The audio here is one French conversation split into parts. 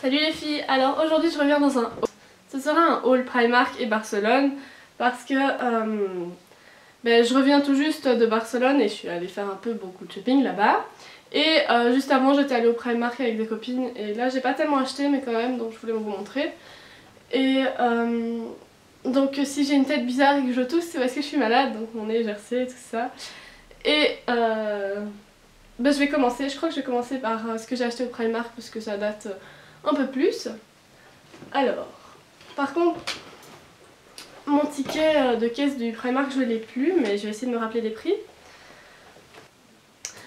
Salut les filles, alors aujourd'hui je reviens dans un haul. Ce sera un haul Primark et Barcelone parce que je reviens tout juste de Barcelone et je suis allée faire un peu beaucoup de shopping là-bas. Et juste avant j'étais allée au Primark avec des copines et là j'ai pas tellement acheté mais quand même, donc je voulais vous montrer. Et donc si j'ai une tête bizarre et que je tousse c'est parce que je suis malade, donc mon nez est gercé et tout ça. Et je vais commencer, je crois que je vais commencer par ce que j'ai acheté au Primark parce que ça date un peu plus. Alors, par contre, mon ticket de caisse du Primark je l'ai plus, mais je vais essayer de me rappeler des prix.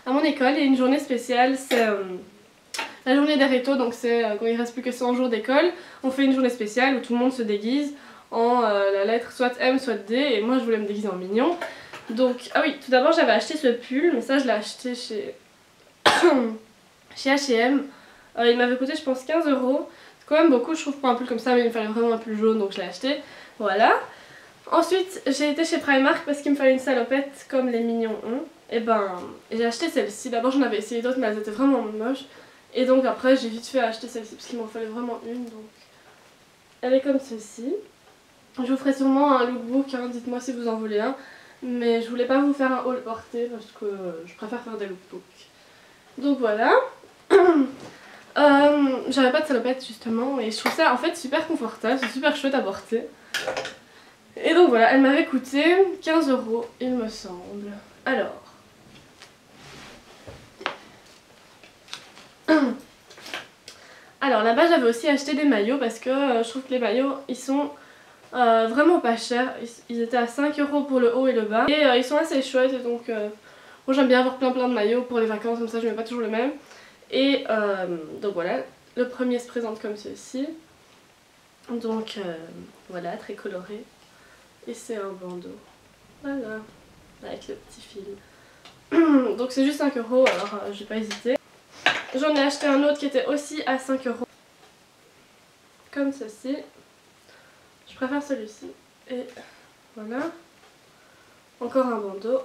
À mon école, il y a une journée spéciale, c'est la journée des rétos, donc c'est quand il reste plus que 100 jours d'école. On fait une journée spéciale où tout le monde se déguise en la lettre soit M soit D, et moi je voulais me déguiser en mignon. Donc, ah oui, tout d'abord j'avais acheté ce pull, mais ça je l'ai acheté chez chez H&M. Il m'avait coûté je pense 15 €. C'est quand même beaucoup je trouve pour un pull comme ça, mais il me fallait vraiment un pull jaune donc je l'ai acheté. Voilà. Ensuite j'ai été chez Primark parce qu'il me fallait une salopette comme les mignons ont. Et j'ai acheté celle-ci. D'abord j'en avais essayé d'autres mais elles étaient vraiment moches. Et donc après j'ai vite fait acheter celle-ci parce qu'il m'en fallait vraiment une. Donc elle est comme ceci. Je vous ferai sûrement un lookbook, hein, dites-moi si vous en voulez un. Mais je voulais pas vous faire un haul porté parce que je préfère faire des lookbooks. Donc voilà. J'avais pas de salopette justement et je trouve ça en fait super confortable, c'est super chouette à porter. Et donc voilà, elle m'avait coûté 15 € il me semble. Alors. Alors là-bas j'avais aussi acheté des maillots parce que je trouve que les maillots ils sont vraiment pas chers. Ils étaient à 5 € pour le haut et le bas. Et ils sont assez chouettes et donc moi j'aime bien avoir plein de maillots pour les vacances, comme ça je mets pas toujours le même. Et donc voilà, le premier se présente comme ceci. Donc voilà, très coloré. Et c'est un bandeau. Voilà, avec le petit fil. Donc c'est juste 5 €, alors j'ai pas hésité. J'en ai acheté un autre qui était aussi à 5 €. Comme ceci. Je préfère celui-ci. Et voilà. Encore un bandeau.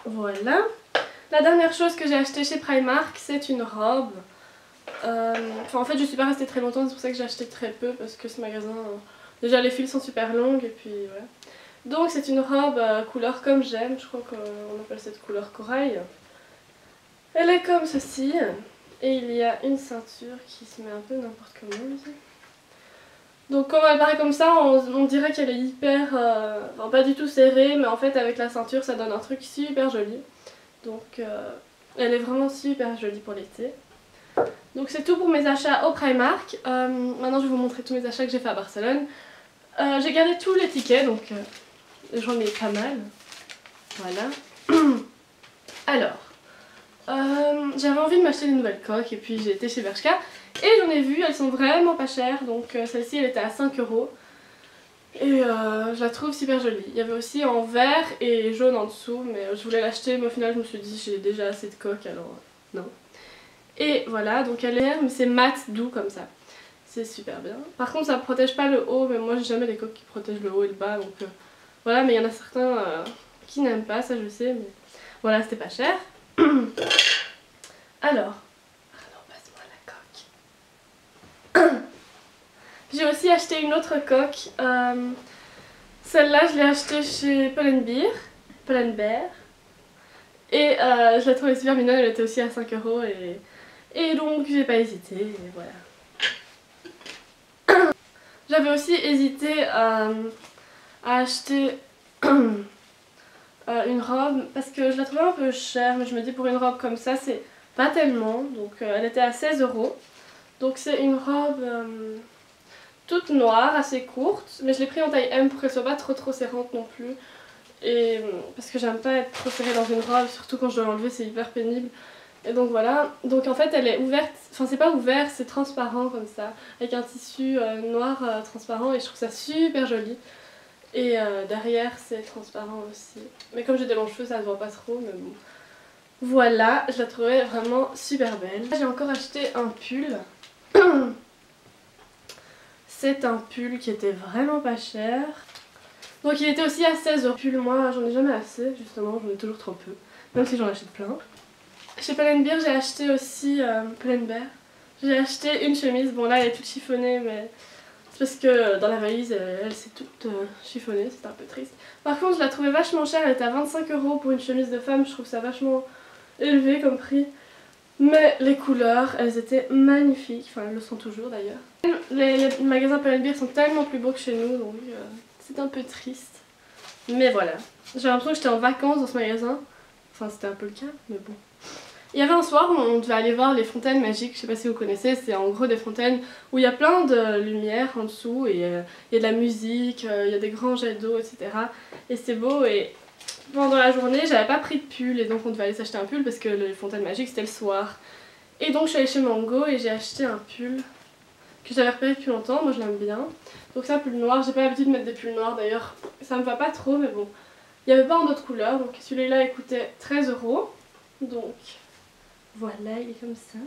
Voilà. La dernière chose que j'ai acheté chez Primark, c'est une robe. En fait je suis pas restée très longtemps, c'est pour ça que j'ai acheté très peu parce que ce magasin, déjà les fils sont super longues et puis voilà. Donc c'est une robe couleur comme j'aime, je crois qu'on appelle cette couleur corail. Elle est comme ceci et il y a une ceinture qui se met un peu n'importe comment ici. Donc quand elle paraît comme ça, on dirait qu'elle est hyper, enfin pas du tout serrée, mais en fait avec la ceinture ça donne un truc super joli. Donc elle est vraiment super jolie pour l'été. Donc c'est tout pour mes achats au Primark. Maintenant je vais vous montrer tous mes achats que j'ai fait à Barcelone. J'ai gardé tous les tickets, donc j'en ai pas mal. Voilà. Alors, j'avais envie de m'acheter des nouvelles coques et puis j'ai été chez Bershka. Et j'en ai vu, elles sont vraiment pas chères. Donc celle-ci elle était à 5 €. Et je la trouve super jolie. Il y avait aussi en vert et jaune en dessous, mais je voulais l'acheter, mais au final je me suis dit j'ai déjà assez de coques alors non. Et voilà, donc elle est, mais c'est mat doux comme ça. C'est super bien. Par contre ça protège pas le haut, mais moi j'ai jamais des coques qui protègent le haut et le bas, donc voilà, mais il y en a certains qui n'aiment pas, ça je sais, mais voilà, c'était pas cher. Alors, passe-moi la coque. J'ai aussi acheté une autre coque. Celle-là je l'ai achetée chez Pull&Bear. Et je la trouvais super mignonne, elle était aussi à 5 € et donc j'ai pas hésité, et voilà. J'avais aussi hésité à acheter une robe parce que je la trouvais un peu chère, mais je me dis pour une robe comme ça c'est pas tellement, donc elle était à 16 €. Donc c'est une robe toute noire, assez courte, mais je l'ai pris en taille M pour qu'elle soit pas trop serrante non plus. Et parce que j'aime pas être trop serrée dans une robe, surtout quand je dois l'enlever c'est hyper pénible. Et donc voilà, donc en fait elle est ouverte, enfin c'est pas ouvert, c'est transparent comme ça, avec un tissu noir transparent et je trouve ça super joli. Et derrière c'est transparent aussi, mais comme j'ai des longs cheveux ça se voit pas trop, mais bon. Voilà, je la trouvais vraiment super belle. J'ai encore acheté un pull. C'est un pull qui était vraiment pas cher. Donc il était aussi à 16 €. Pull, moi j'en ai jamais assez, justement, j'en ai toujours trop peu, même si j'en achète plein. Chez Pull&Bear j'ai acheté aussi Pull&Bear. J'ai acheté une chemise, bon là elle est toute chiffonnée mais c'est parce que dans la valise elle s'est toute chiffonnée, c'était un peu triste. Par contre je la trouvais vachement chère, elle était à 25 € pour une chemise de femme, je trouve ça vachement élevé comme prix. Mais les couleurs, elles étaient magnifiques, enfin elles le sont toujours d'ailleurs. Les magasins Pull&Bear sont tellement plus beaux que chez nous, donc c'est un peu triste. Mais voilà, j'ai l'impression que j'étais en vacances dans ce magasin, enfin c'était un peu le cas, mais bon. Il y avait un soir où on devait aller voir les fontaines magiques, je sais pas si vous connaissez, c'est en gros des fontaines où il y a plein de lumière en dessous et il y a de la musique, il y a des grands jets d'eau, etc. Et c'est beau et pendant la journée j'avais pas pris de pull et donc on devait aller s'acheter un pull parce que les fontaines magiques c'était le soir. Et donc je suis allée chez Mango et j'ai acheté un pull que j'avais repéré depuis longtemps, moi je l'aime bien. Donc c'est un pull noir, j'ai pas l'habitude de mettre des pulls noirs d'ailleurs, ça me va pas trop mais bon. Il n'y avait pas en d'autres couleurs, donc celui-là il coûtait 13 €. Donc voilà, il est comme ça.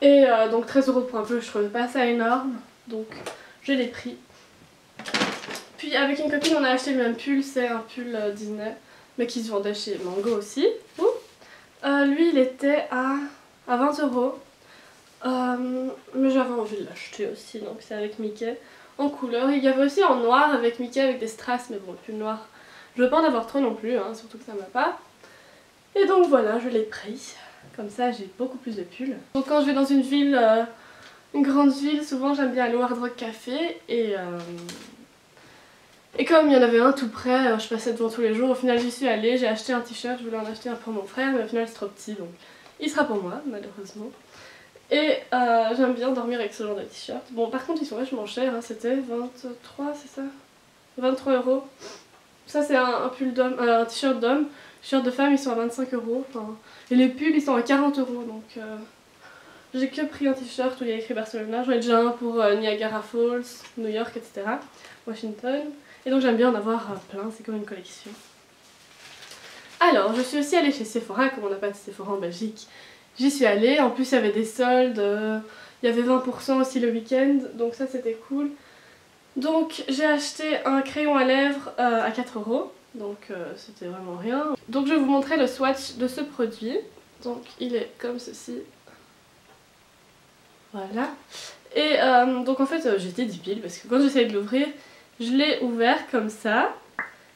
Et donc 13 € pour un pull, je trouvais pas ça énorme, donc je l'ai pris. Puis avec une copine on a acheté le même pull, c'est un pull Disney, mais qui se vendait chez Mango aussi. Lui il était à 20 €. Mais j'avais envie de l'acheter aussi, donc c'est avec Mickey en couleur. Il y avait aussi en noir avec Mickey avec des strass, mais bon le pull noir je veux pas en avoir trop non plus, hein, surtout que ça m'a pas. Et donc voilà, je l'ai pris. Comme ça j'ai beaucoup plus de pulls. Donc quand je vais dans une ville, une grande ville, souvent j'aime bien aller au Hard Rock Café et comme il y en avait un tout près, je passais devant tous les jours, au final j'y suis allée, j'ai acheté un t-shirt, je voulais en acheter un pour mon frère mais au final c'est trop petit donc il sera pour moi malheureusement. Et j'aime bien dormir avec ce genre de t-shirt. Bon par contre ils sont vachement chers, hein. C'était 23, c'est ça, 23 €. Ça c'est un pull d'homme, un t-shirt d'homme. Les t-shirts de femme ils sont à 25 €. Enfin, et les pulls ils sont à 40 €. Donc j'ai que pris un t-shirt où il y a écrit Barcelona. J'en ai déjà un pour Niagara Falls, New York, etc. Washington. Et donc j'aime bien en avoir plein, c'est comme une collection. Alors je suis aussi allée chez Sephora, comme on n'a pas de Sephora en Belgique. J'y suis allée, en plus il y avait des soldes, il y avait 20% aussi le week-end, donc ça c'était cool. Donc j'ai acheté un crayon à lèvres à 4 €, donc c'était vraiment rien. Donc je vais vous montrer le swatch de ce produit. Donc il est comme ceci. Voilà. Et donc en fait j'étais débile parce que quand j'essayais de l'ouvrir, je l'ai ouvert comme ça.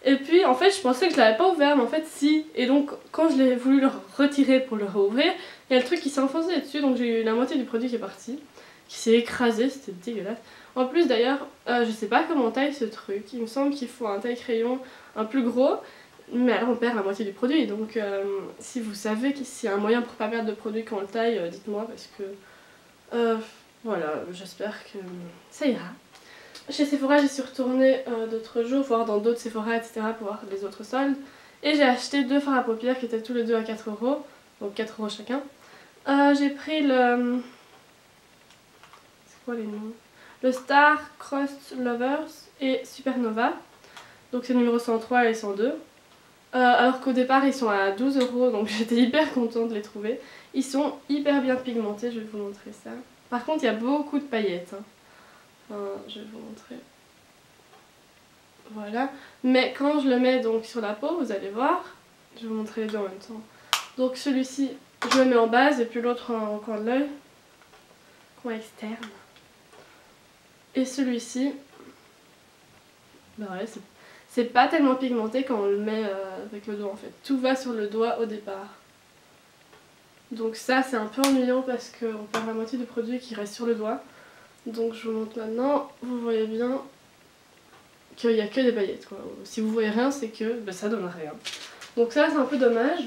Et puis en fait je pensais que je l'avais pas ouvert mais en fait si. Et donc quand je l'ai voulu le retirer pour le rouvrir, il y a le truc qui s'est enfoncé dessus, donc j'ai eu la moitié du produit qui est parti, qui s'est écrasé, c'était dégueulasse. En plus d'ailleurs, je sais pas comment on taille ce truc, il me semble qu'il faut un taille crayon un plus gros, mais alors on perd la moitié du produit, donc si vous savez s'il y a un moyen pour pas perdre de produit quand on le taille, dites-moi parce que voilà, j'espère que ça ira. Chez Sephora j'y suis retournée d'autres jours, voir dans d'autres Sephora etc. pour voir les autres soldes, et j'ai acheté deux fards à paupières qui étaient tous les deux à 4 €, donc 4 € chacun. J'ai pris le... c'est quoi les noms? Le Star Crossed Lovers et Supernova. Donc c'est le numéro 103 et 102. Alors qu'au départ ils sont à 12 €, donc j'étais hyper contente de les trouver. Ils sont hyper bien pigmentés, je vais vous montrer ça. Par contre il y a beaucoup de paillettes. Hein. Enfin, je vais vous montrer. Voilà. Mais quand je le mets donc sur la peau, vous allez voir. Je vais vous montrer les deux en même temps. Donc celui-ci, je le mets en base et puis l'autre en coin de l'œil. Coin externe. Et celui-ci, bah ouais, c'est pas tellement pigmenté quand on le met avec le doigt en fait. Tout va sur le doigt au départ. Donc ça c'est un peu ennuyant parce qu'on perd la moitié du produit qui reste sur le doigt. Donc je vous montre maintenant, vous voyez bien qu'il n'y a que des paillettes quoi. Si vous voyez rien c'est que bah, ça donne rien. Donc ça c'est un peu dommage.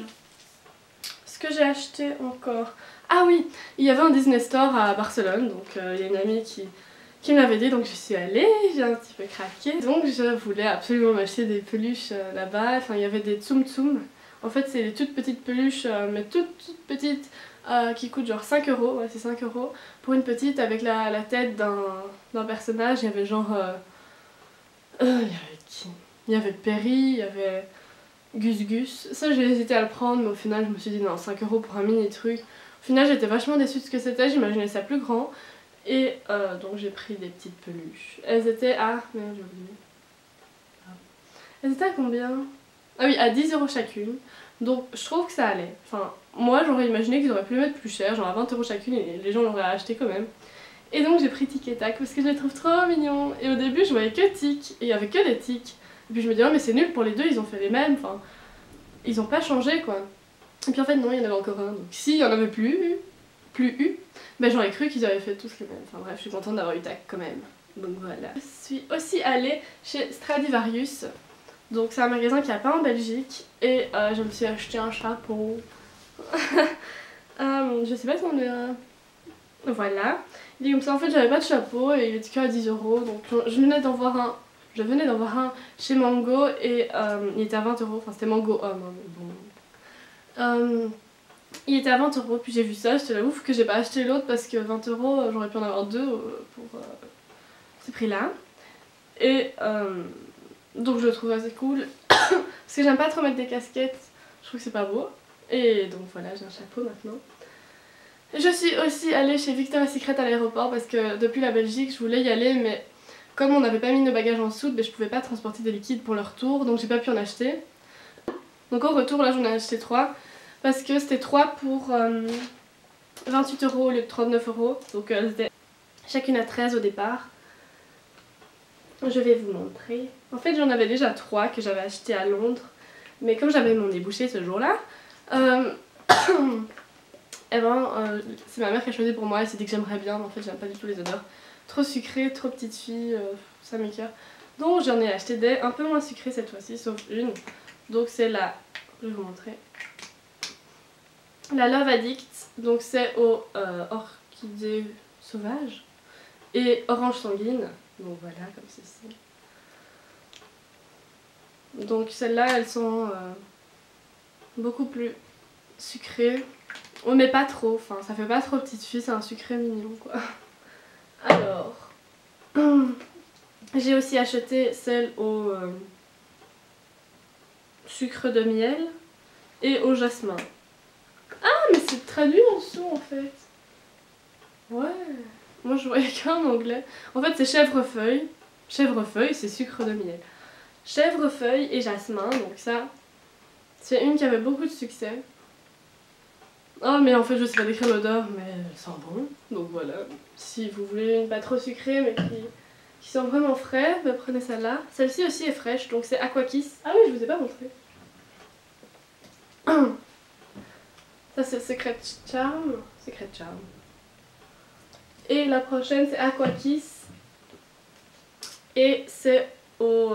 Ce que j'ai acheté encore... Ah oui, il y avait un Disney Store à Barcelone, donc il y a une amie qui me l'avait dit, donc je suis allée, j'ai un petit peu craqué. Donc je voulais absolument m'acheter des peluches là-bas, enfin il y avait des Tsum Tsum. En fait c'est des toutes petites peluches, mais toutes petites, qui coûtent genre 5 €, ouais c'est 5 € pour une petite avec la tête d'un personnage. Il y avait genre... il y avait qui? Il y avait Perry, il y avait Gus Gus. Ça j'ai hésité à le prendre mais au final je me suis dit non, 5 € pour un mini truc. Au final j'étais vachement déçue de ce que c'était, j'imaginais ça plus grand. Et donc j'ai pris des petites peluches. Elles étaient à... merde j'ai oublié. Elles étaient à combien? Ah oui, à 10 € chacune. Donc je trouve que ça allait. Enfin, moi j'aurais imaginé qu'ils auraient pu les mettre plus cher, genre à 20 € chacune et les gens l'auraient acheté quand même. Et donc j'ai pris Tic et Tac parce que je les trouve trop mignons. Et au début je voyais que Tic et il y avait que des Tic. Et puis je me disais oh mais c'est nul pour les deux, ils ont fait les mêmes, enfin ils ont pas changé quoi. Et puis en fait non, il y en avait encore un, donc s'il y en avait plus eu, ben j'aurais cru qu'ils avaient fait tous les mêmes. Enfin bref, je suis contente d'avoir eu Tac quand même. Donc voilà. Je suis aussi allée chez Stradivarius. Donc c'est un magasin qui a pas en Belgique. Et je me suis acheté un chapeau. Je sais pas si on est... Voilà. Il dit comme ça, en fait j'avais pas de chapeau et il était qu'à 10 €. Donc je venais d'en voir un chez Mango et il était à 20 €. Enfin c'était Mango homme, hein, mais bon. Il était à 20 €, puis j'ai vu ça, j'étais là ouf que j'ai pas acheté l'autre parce que 20 € j'aurais pu en avoir deux pour ce prix là. Et donc je le trouve assez cool parce que j'aime pas trop mettre des casquettes, je trouve que c'est pas beau. Et donc voilà, j'ai un chapeau maintenant. Je suis aussi allée chez Victoria's Secret à l'aéroport parce que depuis la Belgique je voulais y aller, mais comme on n'avait pas mis nos bagages en soute, ben, je pouvais pas transporter des liquides pour le retour, donc j'ai pas pu en acheter. Donc au retour là j'en ai acheté 3 parce que c'était 3 pour 28 € au lieu de 39 €. Donc elles étaient chacune à 13 € au départ. Je vais vous montrer. En fait j'en avais déjà 3 que j'avais acheté à Londres, mais comme j'avais mon nez bouché ce jour là, et c'est ma mère qui a choisi pour moi, elle s'est dit que j'aimerais bien, mais en fait j'aime pas du tout les odeurs. Trop sucré, trop petite fille, ça m'écoeure. Donc j'en ai acheté des un peu moins sucrées cette fois-ci, sauf une. Donc c'est la, je vais vous montrer, la Love Addict, donc c'est au orchidée sauvage et orange sanguine, donc voilà comme ceci. Donc celles-là elles sont beaucoup plus sucrées, oh, mais pas trop, enfin ça fait pas trop petite fille, c'est un sucré mignon quoi. Alors, j'ai aussi acheté celle au sucre de miel et au jasmin. Ah mais c'est traduit en dessous en fait. Ouais, moi je voyais qu'en anglais. En fait c'est chèvrefeuille, chèvrefeuille c'est sucre de miel. Chèvrefeuille et jasmin, donc ça c'est une qui avait beaucoup de succès. Oh mais en fait je sais pas décrire l'odeur mais elle sent bon, donc voilà. Si vous voulez une pas trop sucrée mais qui sent vraiment frais, bah prenez celle-là. Celle-ci aussi est fraîche, donc c'est Aqua Kiss. Ah oui je vous ai pas montré. Ça c'est Secret Charm. Secret Charm. Et la prochaine c'est Aqua Kiss. Et c'est au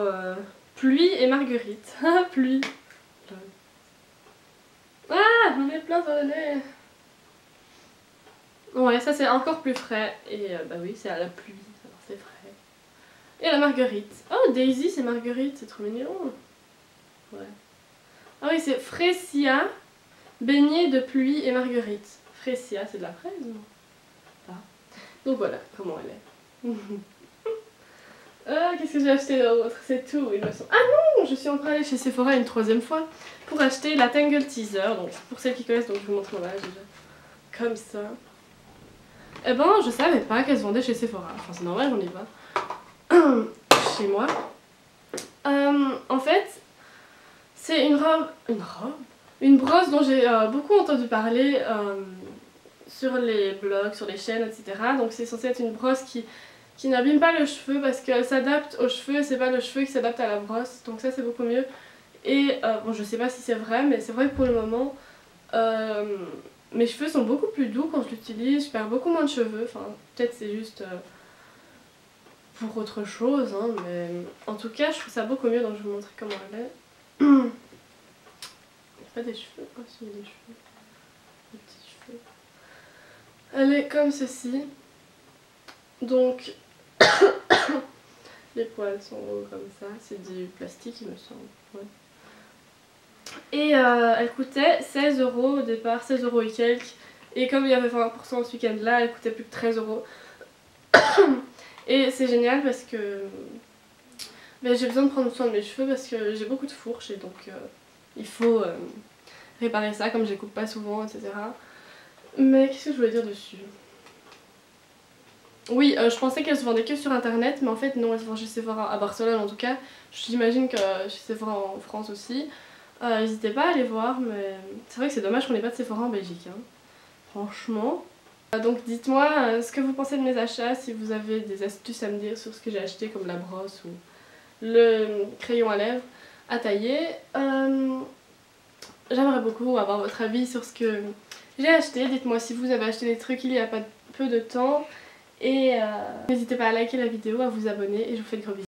pluie et marguerite. Ah pluie. Ah j'en ai plein sur le nez. Ouais ça c'est encore plus frais. Et bah oui c'est à la pluie, alors c'est frais. Et la marguerite. Oh Daisy c'est marguerite, c'est trop mignon. Ouais. Ah oui c'est Fresia. Beignet de pluie et marguerite. Fresia, c'est de la fraise, non? Ah. Donc voilà comment elle est. Qu'est-ce que j'ai acheté d'autre? C'est tout, il me semble. Ah non, je suis encore allée chez Sephora une 3e fois pour acheter la Tangle Teaser. Donc pour celles qui connaissent, donc je vous montre l'emballage déjà. Comme ça. Eh ben, je savais pas qu'elle se vendait chez Sephora. Enfin, c'est normal, j'en ai pas. Chez moi. En fait, c'est une robe. Une brosse dont j'ai beaucoup entendu parler sur les blogs, sur les chaînes, etc. Donc c'est censé être une brosse qui n'abîme pas le cheveu parce qu'elle s'adapte aux cheveux et c'est pas le cheveu qui s'adapte à la brosse. Donc ça c'est beaucoup mieux. Et bon je sais pas si c'est vrai mais c'est vrai que pour le moment mes cheveux sont beaucoup plus doux quand je l'utilise. Je perds beaucoup moins de cheveux. Enfin peut-être c'est juste pour autre chose hein, mais en tout cas je trouve ça beaucoup mieux donc je vais vous montrer comment elle est. Pas des cheveux, oh si il y a des cheveux, des petits cheveux. Elle est comme ceci, donc les poils sont hauts comme ça, c'est du plastique il me semble. Ouais. Et elle coûtait 16 € au départ, 16 € et quelques, et comme il y avait 20% ce week-end là, elle coûtait plus que 13 €. Et c'est génial parce que ben, j'ai besoin de prendre soin de mes cheveux parce que j'ai beaucoup de fourches et donc il faut réparer ça comme je les coupe pas souvent, etc. Mais qu'est-ce que je voulais dire dessus? Oui, je pensais qu'elle se vendait que sur internet, mais en fait non, elle se vend chez Sephora à Barcelone en tout cas. J'imagine que chez Sephora en France aussi. N'hésitez pas à aller voir, mais c'est vrai que c'est dommage qu'on n'ait pas de Sephora en Belgique, hein. Franchement. Donc dites-moi ce que vous pensez de mes achats, si vous avez des astuces à me dire sur ce que j'ai acheté comme la brosse ou le crayon à lèvres à tailler. J'aimerais beaucoup avoir votre avis sur ce que j'ai acheté. Dites-moi si vous avez acheté des trucs il y a pas peu de temps. Et n'hésitez pas à liker la vidéo, à vous abonner et je vous fais de gros bisous.